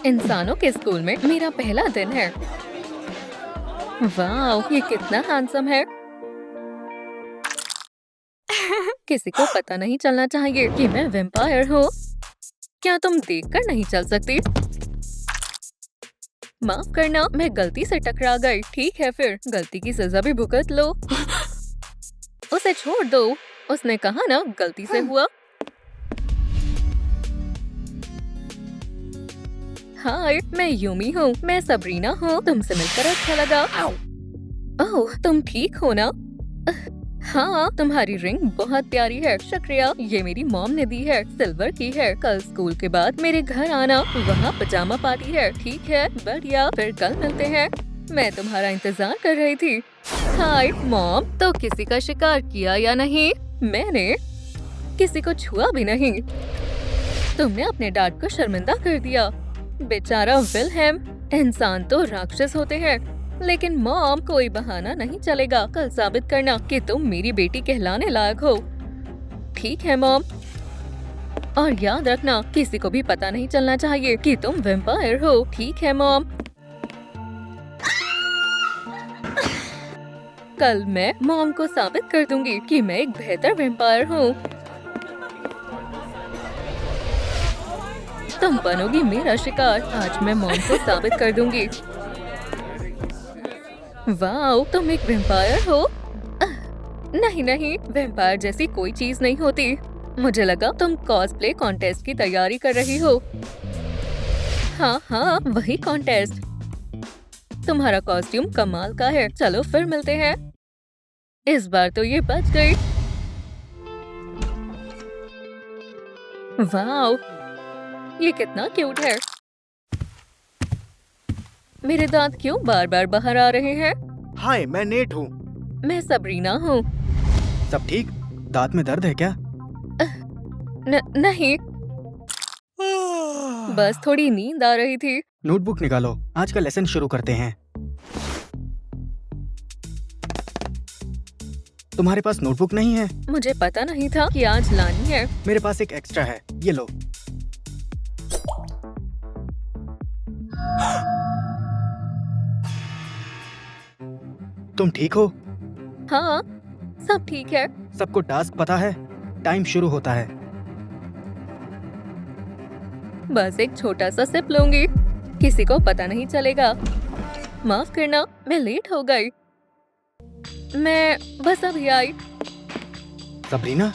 इंसानों के स्कूल में मेरा पहला दिन है। वाह, ये कितना हैंडसम है। किसी को पता नहीं चलना चाहिए कि मैं वैम्पायर हूँ। क्या तुम देखकर नहीं चल सकती? माफ करना, मैं गलती से टकरा गई। ठीक है, फिर गलती की सजा भी भुगत लो। उसे छोड़ दो। उसने कहा ना, गलती से हुआ। हाय, मैं यूमी हूँ। मैं सबरीना हूँ। तुमसे मिलकर अच्छा लगा। ओह, तुम ठीक हो ना? हाँ, तुम्हारी रिंग बहुत प्यारी है। शुक्रिया, ये मेरी मॉम ने दी है। सिल्वर की है। कल स्कूल के बाद मेरे घर आना, वहाँ पजामा पार्टी है। ठीक है, बढ़िया, फिर कल मिलते हैं। मैं तुम्हारा इंतजार कर रही थी। हाय मॉम, तो किसी का शिकार किया या नहीं? मैंने किसी को छुआ भी नहीं। तुमने अपने डैड को शर्मिंदा कर दिया। बेचारा विलहेम। इंसान तो राक्षस होते हैं, लेकिन मॉम, कोई बहाना नहीं चलेगा। कल साबित करना कि तुम मेरी बेटी कहलाने लायक हो। ठीक है मॉम। और याद रखना, किसी को भी पता नहीं चलना चाहिए कि तुम वैम्पायर हो। ठीक है मॉम। कल मैं मॉम को साबित कर दूंगी कि मैं एक बेहतर वैम्पायर हूँ। तुम बनोगी मेरा शिकार। आज मैं मॉम को साबित कर दूंगी। वाओ, तुम एक वैम्पायर हो? नहीं नहीं, वैम्पायर जैसी कोई चीज नहीं होती। मुझे लगा तुम कॉस्प्ले कॉन्टेस्ट की तैयारी कर रही हो। हाँ हाँ, वही कॉन्टेस्ट। तुम्हारा कॉस्ट्यूम कमाल का है। चलो फिर मिलते हैं। इस बार तो ये बच गई। वाओ, ये कितना क्यूट है। मेरे दांत क्यों बार बार बाहर आ रहे हैं? हाय, मैं नेट हूँ। मैं सबरीना हूँ। सब ठीक? दांत में दर्द है क्या? नहीं, बस थोड़ी नींद आ रही थी। नोटबुक निकालो, आज का लेसन शुरू करते हैं। तुम्हारे पास नोटबुक नहीं है? मुझे पता नहीं था कि आज लानी है। मेरे पास एक एक्स्ट्रा है, ये लो। तुम ठीक हो? हाँ, सब ठीक है। सबको टास्क पता है? टाइम शुरू होता है। बस एक छोटा सा सिप लूंगी। किसी को पता नहीं चलेगा। माफ करना, मैं लेट हो गई। मैं बस अभी आई। सबरीना,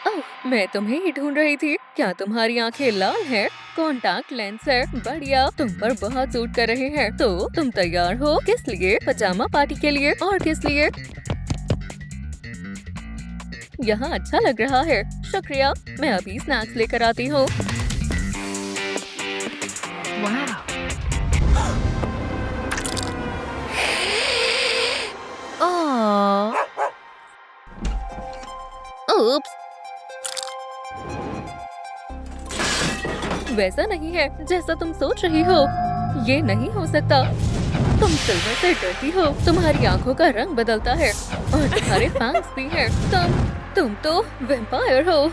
ओह, मैं तुम्हें ही ढूंढ रही थी। क्या तुम्हारी आंखें लाल हैं? कॉन्टैक्ट लेंस है। बढ़िया, तुम पर बहुत सूट कर रहे हैं। तो तुम तैयार हो? किस लिए? पजामा पार्टी के लिए। और किस लिए? यहाँ अच्छा लग रहा है। शुक्रिया, मैं अभी स्नैक्स लेकर आती हूँ। उप्स, वैसा नहीं है जैसा तुम सोच रही हो। ये नहीं हो सकता। तुम सिल्वर से डरती हो। तुम्हारी आंखों का रंग बदलता है और तुम्हारे फैंस भी हैं। तुम तो वैम्पायर हो।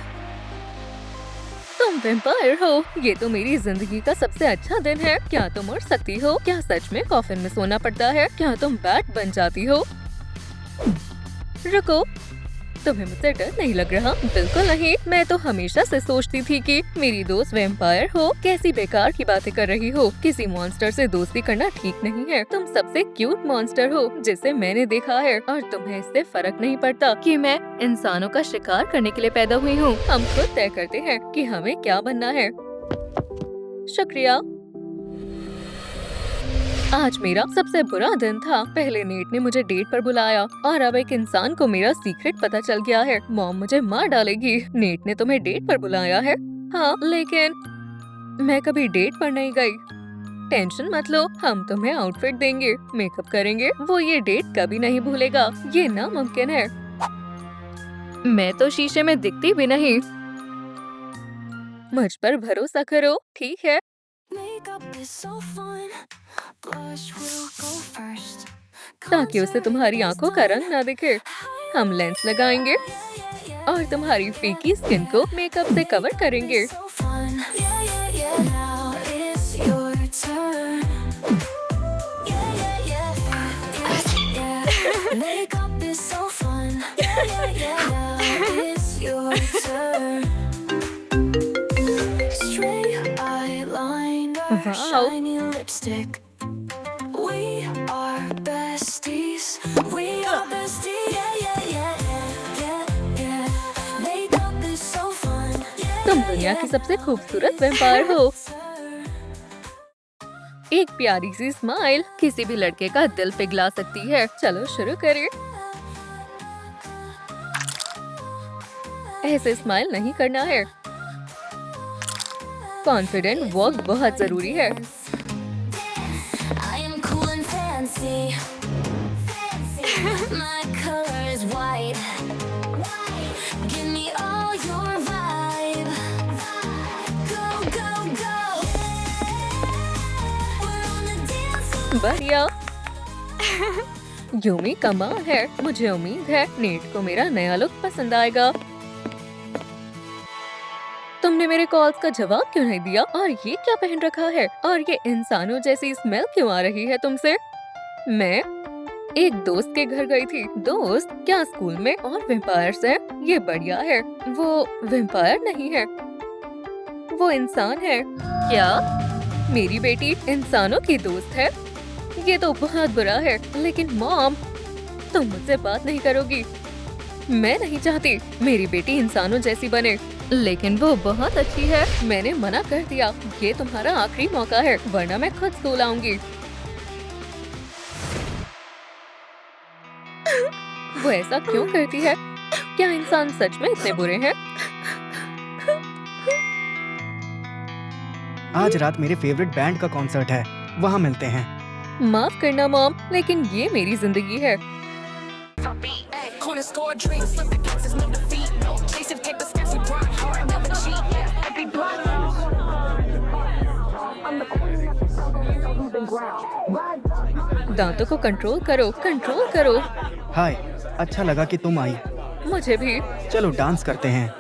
तुम वैम्पायर हो। ये तो मेरी जिंदगी का सबसे अच्छा दिन है। क्या तुम उड़ सकती हो? क्या सच में कॉफिन में सोना पड़ता है? क्या तुम बैट बन जाती हो? रुको, तुम्हें मुझसे डर नहीं लग रहा? बिल्कुल नहीं। मैं तो हमेशा से सोचती थी कि मेरी दोस्त वैम्पायर हो। कैसी बेकार की बातें कर रही हो। किसी मॉन्स्टर से दोस्ती करना ठीक नहीं है। तुम सबसे क्यूट मॉन्स्टर हो जिसे मैंने देखा है, और तुम्हें इससे फर्क नहीं पड़ता कि मैं इंसानों का शिकार करने के लिए पैदा हुई हूँ। हम खुद तय करते हैं कि हमें क्या बनना है। शुक्रिया। आज मेरा सबसे बुरा दिन था। पहले नेट ने मुझे डेट पर बुलाया और अब एक इंसान को मेरा सीक्रेट पता चल गया है। मॉम मुझे मार डालेगी। नेट ने तुम्हें डेट पर बुलाया है? हाँ, लेकिन मैं कभी डेट पर नहीं गई। टेंशन मत लो, हम तुम्हें आउटफिट देंगे, मेकअप करेंगे। वो ये डेट कभी नहीं भूलेगा। ये नामुमकिन है। मैं तो शीशे में दिखती भी नहीं। मुझ पर भरोसा करो, ठीक है? ताकि उसे तुम्हारी आंखों का रंग ना दिखे। हम लेंस लगाएंगे और तुम्हारी फीकी स्किन को मेकअप से कवर करेंगे। Wow. shiny lipstick. We are besties. We are besties. Yeah, yeah, yeah, yeah, yeah, yeah. Make up is so fun. Yeah, तुम दुनिया की सबसे खूबसूरत वैम्पायर हो। एक प्यारी सी स्माइल किसी भी लड़के का दिल पिघला सकती है। चलो शुरू करें। ऐसे स्माइल नहीं करना है। कॉन्फिडेंट वॉक बहुत जरूरी है। I am cool and fancy. My color is white. Give me all your vibe. Go, go, go. We're on the dance floor. बढ़िया। यूमी कमाल है। मुझे उम्मीद है नेट को मेरा नया लुक पसंद आएगा। तुमने मेरे कॉल्स का जवाब क्यों नहीं दिया? और ये क्या पहन रखा है? और ये इंसानों जैसी स्मेल क्यों आ रही है तुमसे? मैं एक दोस्त के घर गई थी। दोस्त क्या स्कूल में और वैम्पायर्स है? ये बढ़िया है। वो वैम्पायर नहीं है, वो इंसान है। क्या मेरी बेटी इंसानों की दोस्त है? ये तो बहुत बुरा है। लेकिन मॉम, तुम मुझसे बात नहीं करोगी? मैं नहीं चाहती मेरी बेटी इंसानों जैसी बने, लेकिन वो बहुत अच्छी है। मैंने मना कर दिया। ये तुम्हारा आखिरी मौका है, वरना मैं खुद स्कूल आऊंगी। वो ऐसा क्यों करती है? क्या इंसान सच में इतने बुरे हैं? आज रात मेरे फेवरेट बैंड का कॉन्सर्ट है, वहाँ मिलते हैं। माफ करना मॉम, लेकिन ये मेरी जिंदगी है। Corner store drinks, slip the kicks, there's no defeat. Chasing paper steps, we grind hard, never cheat. Every block, I'm the queen of the jungle, losing ground. दांतों को कंट्रोल करो, कंट्रोल करो। हाय, अच्छा लगा कि तुम आई। मुझे भी। चलो डांस करते हैं।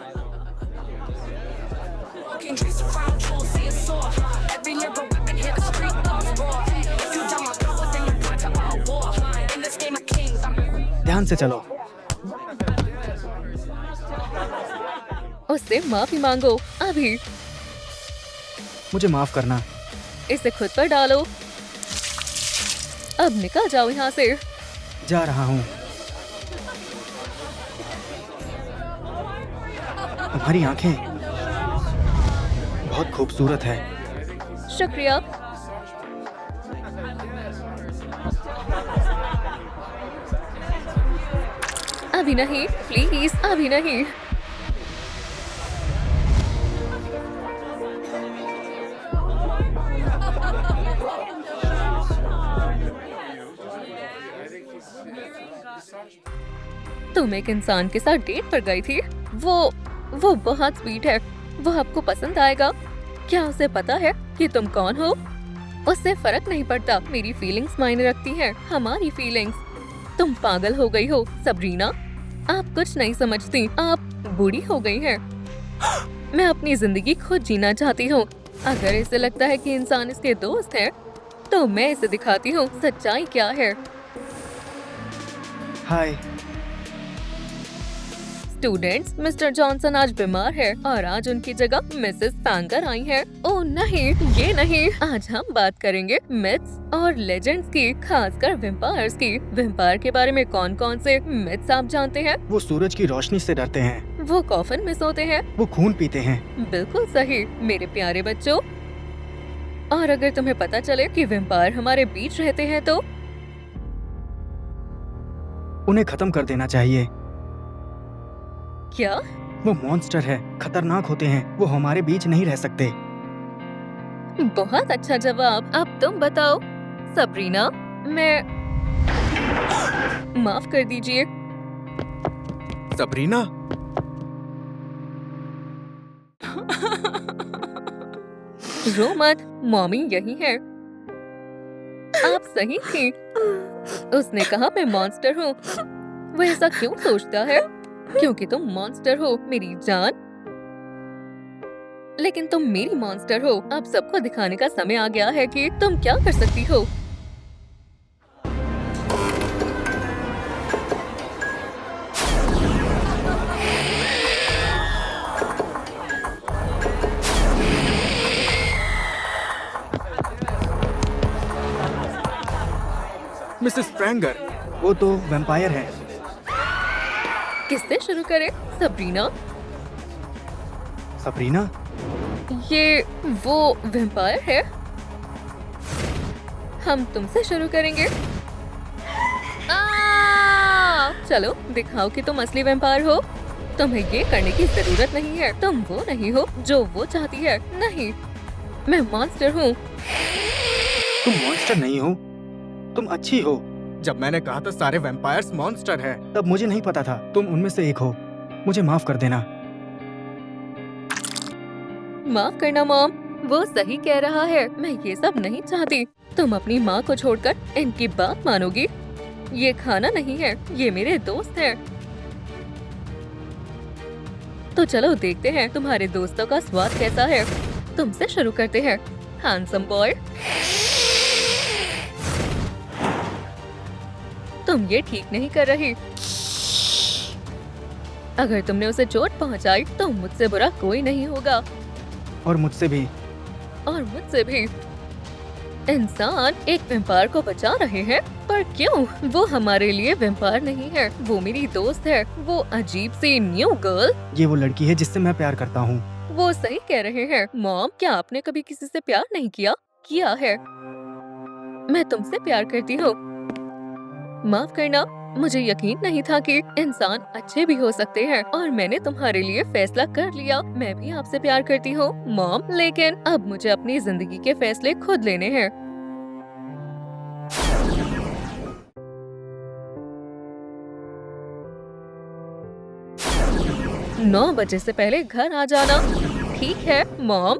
Walking streets around, jewels, see it soar. Every lyrical weapon, hear the street dogs roar. If you down my throat, then you're going to our war. In this game of kings, I'm ध्यान से चलो। उससे माफी मांगो अभी। मुझे माफ करना। इसे खुद पर डालो। अब निकल जाओ यहाँ से। जा रहा हूँ। तुम्हारी आंखें बहुत खूबसूरत है। शुक्रिया। अभी नहीं, प्लीज अभी नहीं। तुम एक इंसान के साथ डेट पर गई थी। वो बहुत स्वीट है। वो आपको पसंद आएगा। क्या उसे पता है कि तुम कौन हो? उससे फर्क नहीं पड़ता। मेरी फीलिंग्स मायने रखती हैं, हमारी फीलिंग्स। तुम पागल हो गई हो सबरीना। आप कुछ नहीं समझती। आप बूढ़ी हो गई हैं। मैं अपनी जिंदगी खुद जीना चाहती हूँ। अगर इसे लगता है कि इंसान इसके दोस्त है, तो मैं इसे दिखाती हूँ सच्चाई क्या है। हाय। स्टूडेंट्स, मिस्टर जॉनसन आज बीमार है और आज उनकी जगह मिसेस पैंगर आई हैं। ओह नहीं, ये नहीं। आज हम बात करेंगे मिथ्स और लेजेंड्स की, खासकर वैम्पायर्स की। वैम्पायर के बारे में कौन-कौन से मिथ्स आप जानते हैं? वो सूरज की रोशनी से डरते हैं। वो कॉफन में सोते हैं। वो खून पीते हैं। बिल्कुल सही मेरे प्यारे बच्चों। और अगर तुम्हें पता चले कि वैम्पायर हमारे बीच रहते हैं तो उन्हें खत्म कर देना चाहिए। क्या? वो मॉन्स्टर है, खतरनाक होते हैं। वो हमारे बीच नहीं रह सकते। बहुत अच्छा जवाब। अब तुम बताओ सबरीना। मैं माफ कर दीजिए। सबरीना। रो मत, मॉमी यही है। आप सही थी। उसने कहा मैं मॉन्स्टर हूँ। वो ऐसा क्यों सोचता है? क्योंकि तुम मॉन्स्टर हो मेरी जान। लेकिन तुम मेरी मॉन्स्टर हो। अब सबको दिखाने का समय आ गया है कि तुम क्या कर सकती हो। मिसेस स्ट्रैंगर। वो तो वैम्पायर है। किससे शुरू करें? सबरीना? सबरीना? ये वो वैम्पायर है। हम तुमसे शुरू करेंगे। चलो दिखाओ कि तुम असली वैम्पायर हो। तुम्हें ये करने की जरूरत नहीं है। तुम वो नहीं हो जो वो चाहती है। नहीं, मैं मॉन्स्टर हूँ। तुम मॉन्स्टर नहीं हो, तुम अच्छी हो। जब मैंने कहा था सारे वैम्पायर्स मॉन्स्टर हैं। तब मुझे नहीं पता था तुम उनमें से एक हो। मुझे माफ कर देना। माफ करना मॉम, वो सही कह रहा है। मैं ये सब नहीं चाहती। तुम अपनी माँ को छोड़कर इनकी बात मानोगी? ये खाना नहीं है, ये मेरे दोस्त हैं। तो चलो देखते हैं तुम्हारे दोस्तों का स्वाद कैसा है। तुमसे शुरू करते हैं, हैंडसम बॉय। तुम ये ठीक नहीं कर रही। अगर तुमने उसे चोट पहुंचाई तो मुझसे बुरा कोई नहीं होगा। और मुझसे भी। और मुझसे भी। इंसान एक वैम्पायर को बचा रहे हैं, पर क्यों? वो हमारे लिए वैम्पायर नहीं है, वो मेरी दोस्त है। वो अजीब सी न्यू गर्ल। ये वो लड़की है जिससे मैं प्यार करता हूँ। वो सही कह रहे हैं मॉम। क्या आपने कभी किसी से प्यार नहीं किया? किया है। मैं तुमसे प्यार करती हूँ। माफ करना, मुझे यकीन नहीं था कि इंसान अच्छे भी हो सकते हैं, और मैंने तुम्हारे लिए फैसला कर लिया। मैं भी आपसे प्यार करती हूँ मॉम, लेकिन अब मुझे अपनी जिंदगी के फैसले खुद लेने हैं। नौ बजे से पहले घर आ जाना। ठीक है मॉम।